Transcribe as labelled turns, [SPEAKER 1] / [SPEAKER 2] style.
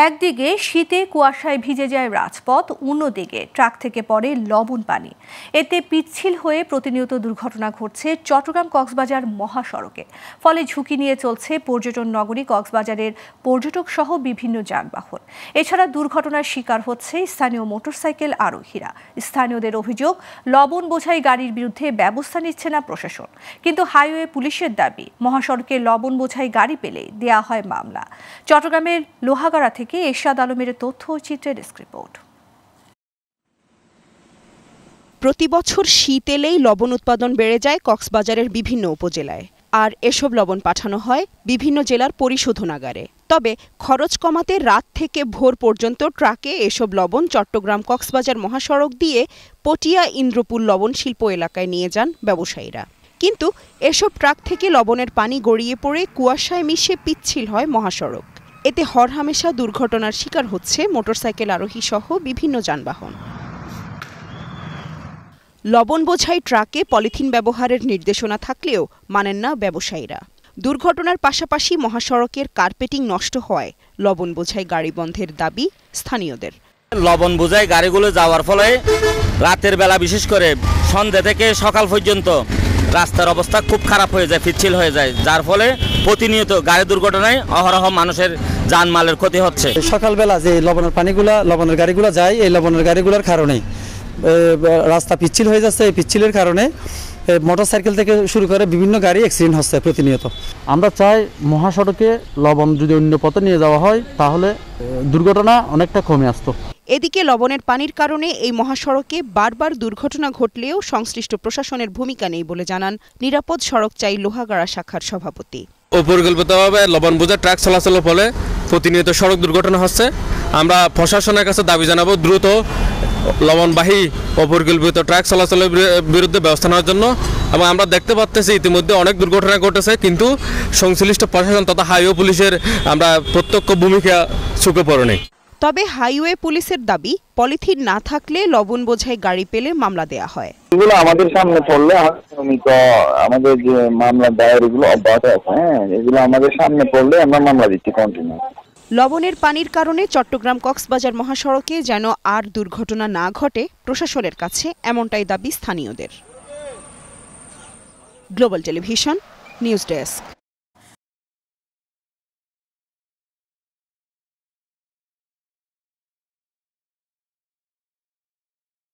[SPEAKER 1] একদিকে শীতে কুয়াশায় ভিজে যায় রাজপথ, অন্যদিকে ট্রাক থেকে পড়ে লবণ পানি। এতে পিচ্ছিল হয়ে প্রতিনিয়ত দুর্ঘটনা ঘটছে চট্টগ্রাম কক্সবাজার মহাসড়কে। ফলে ঝুঁকি নিয়ে চলছে পর্যটন নগরী কক্সবাজারের পর্যটক সহ বিভিন্ন যানবাহন। এছাড়া দুর্ঘটনার শিকার হচ্ছে স্থানীয় মোটরসাইকেল আরোহীরা। স্থানীয়দের অভিযোগ, লবণ বোঝাই গাড়ির বিরুদ্ধে ব্যবস্থা নিচ্ছে না প্রশাসন। কিন্তু হাইওয়ে পুলিশের দাবি, মহাসড়কে লবণ বোঝাই গাড়ি পেলে দেয়া হয় মামলা। চট্টগ্রামের লোহাগাড়া থেকে এরশাদ আলমের তথ্য ও চিত্রের ডেস্ক রিপোর্ট।
[SPEAKER 2] প্রতি বছর শীত এলেই লবণ উৎপাদন বেড়ে যায় কক্সবাজারের বিভিন্ন উপজেলায়, আর এসব লবণ পাঠানো হয় বিভিন্ন জেলার পরিশোধনাগারে। তবে খরচ কমাতে রাত থেকে ভোর পর্যন্ত ট্রাকে এসব লবণ চট্টগ্রাম কক্সবাজার মহাসড়ক দিয়ে পটিয়া ইন্দ্রপুর লবণ শিল্প এলাকায় নিয়ে যান ব্যবসায়ীরা। কিন্তু এসব ট্রাক থেকে লবণের পানি গড়িয়ে পড়ে কুয়াশায় মিশে পিচ্ছিল হয় মহাসড়ক। এতে হরহামেশা দুর্ঘটনার শিকার হচ্ছে মোটরসাইকেল আরোহী সহ বিভিন্ন যানবাহন। লবণ বোঝাই ট্রাকে পলিথিন ব্যবহারের নির্দেশনা থাকলেও মানেন না ব্যবসায়ীরা। দুর্ঘটনার পাশাপাশি মহাসড়কের কার্পেটিং নষ্ট হওয়ায় লবণ বোঝাই গাড়ি বন্ধের দাবি স্থানীয়দের।
[SPEAKER 3] লবণ বোঝাই গাড়িগুলো যাওয়ার ফলে রাতের বেলা, বিশেষ করে সন্ধ্যা থেকে সকাল পর্যন্ত রাস্তার অবস্থা খুব খারাপ হয়ে যায়, পিচ্ছিল হয়ে যায়, যার ফলে প্রতিনিয়ত গাড়ি দুর্ঘটনায় অহরহ মানুষের জানমালের ক্ষতি হচ্ছে।
[SPEAKER 4] সকালবেলা যে লবণের গাড়িগুলো যায়, এই লবণের গাড়িগুলোর কারণেই রাস্তা পিচ্ছিল হয়ে যাচ্ছে। এই পিচ্ছিলের কারণে মোটরসাইকেল থেকে শুরু করে বিভিন্ন গাড়ি অ্যাক্সিডেন্ট হচ্ছে প্রতিনিয়ত।
[SPEAKER 5] আমরা চাই মহাসড়কে লবণ যদি অন্য পথে নিয়ে যাওয়া হয় তাহলে দুর্ঘটনা অনেকটা কমে আসতো।
[SPEAKER 2] এদিকে লবণের পানির কারণে এই মহাসড়কে বারবার দুর্ঘটনা ঘটলেও সংশ্লিষ্ট প্রশাসনের ভূমিকা নেই বলে জানান নিরাপদ সড়ক চাই লোহাগাড়া শাখার সভাপতি।
[SPEAKER 6] অপরিকল্পিতভাবে লবণ বোঝাই ট্রাক চলাচলের ফলে প্রতিনিয়ত সড়ক দুর্ঘটনা হচ্ছে। আমরা প্রশাসনের কাছে দাবি জানাবো দ্রুত লবণবাহী অপরিকল্পিত ট্রাক চলাচলের বিরুদ্ধে ব্যবস্থা নেওয়ার জন্য। এবং আমরা দেখতে পাচ্ছি ইতিমধ্যে অনেক দুর্ঘটনা ঘটেছে, কিন্তু সংশ্লিষ্ট প্রশাসন তথা হাইওয়ে পুলিশের আমরা প্রত্যক্ষ ভূমিকা চোখে পড়েনি।
[SPEAKER 2] তবে হাইওয়ে পুলিশের দাবি, পলিথিন না থাকলে লবণ বোঝাই গাড়ি পেলে মামলা দেয়া হয়।
[SPEAKER 7] এগুলো আমাদের সামনে পড়লে আমাদের যে মামলা দায়ের এগুলো অব্যাহত আছে। এগুলো আমাদের সামনে পড়লে আমরা মামলা দিচ্ছি কন্টিনিউ।
[SPEAKER 2] লবণের পানির কারণে চট্টগ্রাম কক্সবাজার মহাসড়কে যেন আর দুর্ঘটনা না ঘটে, প্রশাসনের কাছে এমনটাই দাবি স্থানীয়দের। Global television news desk.